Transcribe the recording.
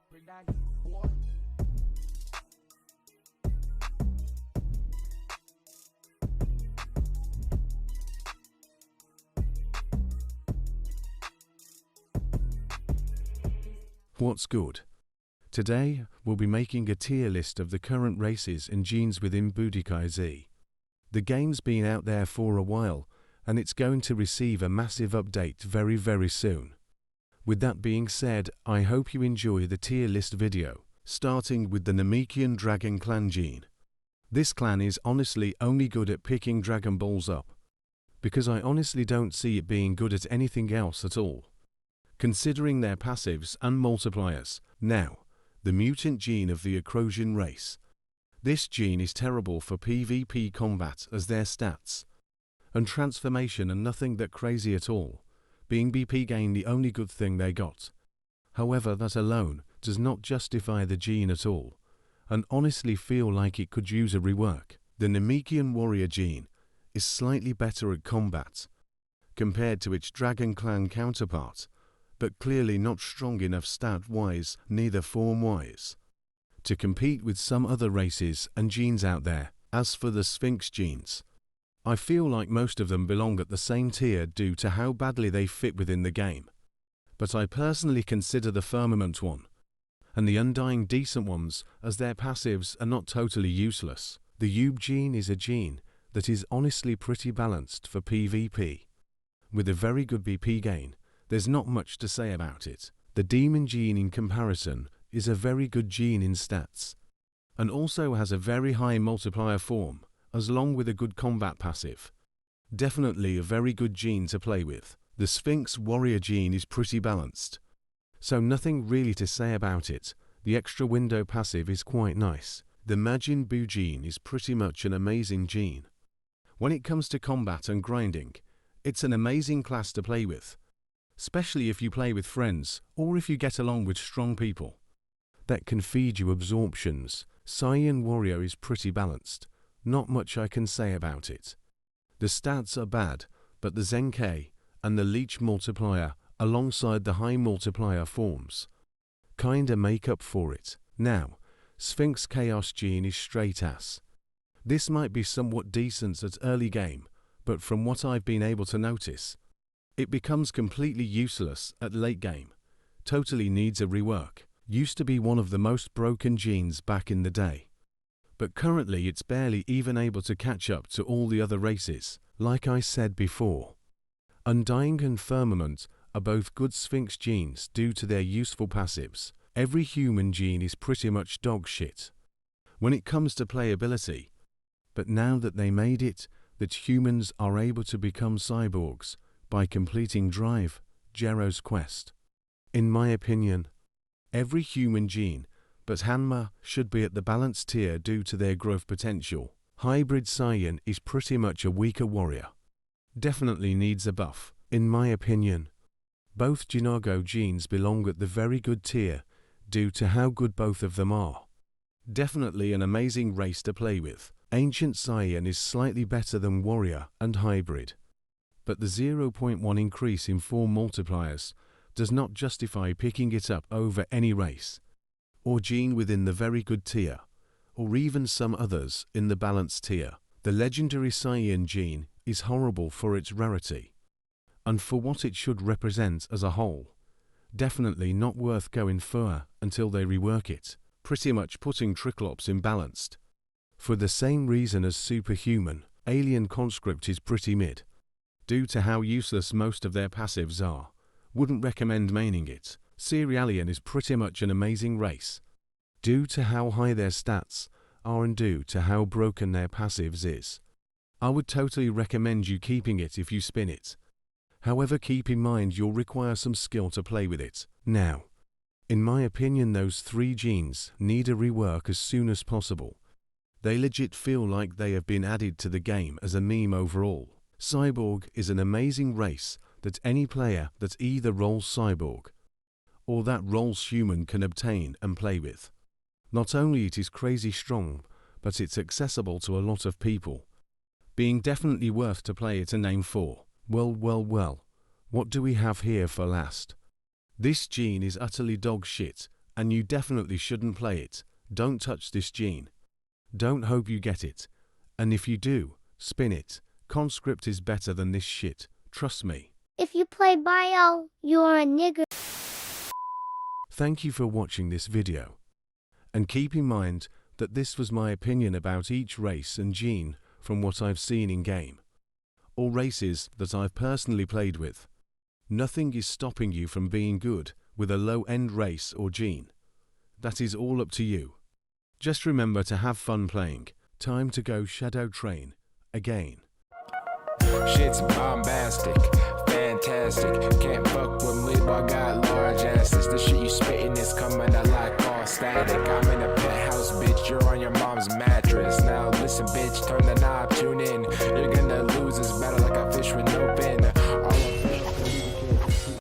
Bring that heat, boy. What's good? Today, we'll be making a tier list of the current races and genes within Budokai Z. The game's been out there for a while, and it's going to receive a massive update very soon. With that being said, I hope you enjoy the tier list video, starting with the Namekian Dragon Clan gene. This clan is honestly only good at picking Dragon Balls up, because I honestly don't see it being good at anything else at all, considering their passives and multipliers. Now, the mutant gene of the Acrosian race. This gene is terrible for PvP combat as their stats and transformation are nothing that crazy at all, being BP gain the only good thing they got. However, that alone does not justify the gene at all, and honestly feel like it could use a rework. The Namekian warrior gene is slightly better at combat compared to its Dragon Clan counterpart, but clearly not strong enough stat-wise, neither form-wise, to compete with some other races and genes out there. As for the Sphinx genes, I feel like most of them belong at the same tier due to how badly they fit within the game. But I personally consider the Firmament one and the Undying decent ones, as their passives are not totally useless. The Yub gene is a gene that is honestly pretty balanced for PvP. With a very good BP gain, there's not much to say about it. The Demon gene in comparison is a very good gene in stats, and also has a very high multiplier form, along with a good combat passive. Definitely a very good gene to play with. The Sphinx warrior gene is pretty balanced, so nothing really to say about it. The extra window passive is quite nice. The Majin Buu gene is pretty much an amazing gene. When it comes to combat and grinding, it's an amazing class to play with, especially if you play with friends or if you get along with strong people that can feed you absorptions. Saiyan warrior is pretty balanced. Not much I can say about it. The stats are bad, but the Zenkai and the Leech multiplier alongside the high multiplier forms kinda make up for it. Now, Sphinx Chaos gene is straight ass. This might be somewhat decent at early game, but from what I've been able to notice, it becomes completely useless at late game. Totally needs a rework. Used to be one of the most broken genes back in the day, but currently it's barely even able to catch up to all the other races. Like I said before, Undying and Firmament are both good Sphinx genes due to their useful passives. Every human gene is pretty much dog shit when it comes to playability, but now that they made it that humans are able to become cyborgs by completing Drive Jero's quest, in my opinion, every human gene but Hanma should be at the balanced tier due to their growth potential. Hybrid Saiyan is pretty much a weaker warrior. Definitely needs a buff, in my opinion. Both Jinagos genes belong at the very good tier due to how good both of them are. Definitely an amazing race to play with. Ancient Saiyan is slightly better than warrior and hybrid, but the 0.1 increase in form multipliers does not justify picking it up over any race or gene within the very good tier, or even some others in the balanced tier. The legendary Saiyan gene is horrible for its rarity, and for what it should represent as a whole. Definitely not worth going for until they rework it, pretty much putting Triclops imbalanced. For the same reason as Superhuman, Alien Conscript is pretty mid, due to how useless most of their passives are. Wouldn't recommend maining it. Cerealian is pretty much an amazing race, due to how high their stats are and due to how broken their passives is. I would totally recommend you keeping it if you spin it. However, keep in mind you'll require some skill to play with it. Now, in my opinion, those three genes need a rework as soon as possible. They legit feel like they have been added to the game as a meme overall. Cyborg is an amazing race that any player that either rolls Cyborg or that rolls Human can obtain and play with. Not only it is crazy strong, but it's accessible to a lot of people, being definitely worth to play it and aim for. Well, what do we have here for last? This gene is utterly dog shit And you definitely shouldn't play it. Don't touch this gene. Don't hope you get it. And if you do, spin it. Conscript is better than this shit. Trust me. If you play bio, you're a nigger. Thank you for watching this video. And keep in mind that this was my opinion about each race and gene from what I've seen in game. All races that I've personally played with. Nothing is stopping you from being good with a low-end race or gene. That is all up to you. Just remember to have fun playing. Time to go shadow train again. Shit's bombastic, fantastic. Can't fuck with me, but I got large asses. The shit you spitting is coming out like all static. I'm in a penthouse, bitch. You're on your mom's mattress. Now listen, bitch, turn the knob, tune in. You're gonna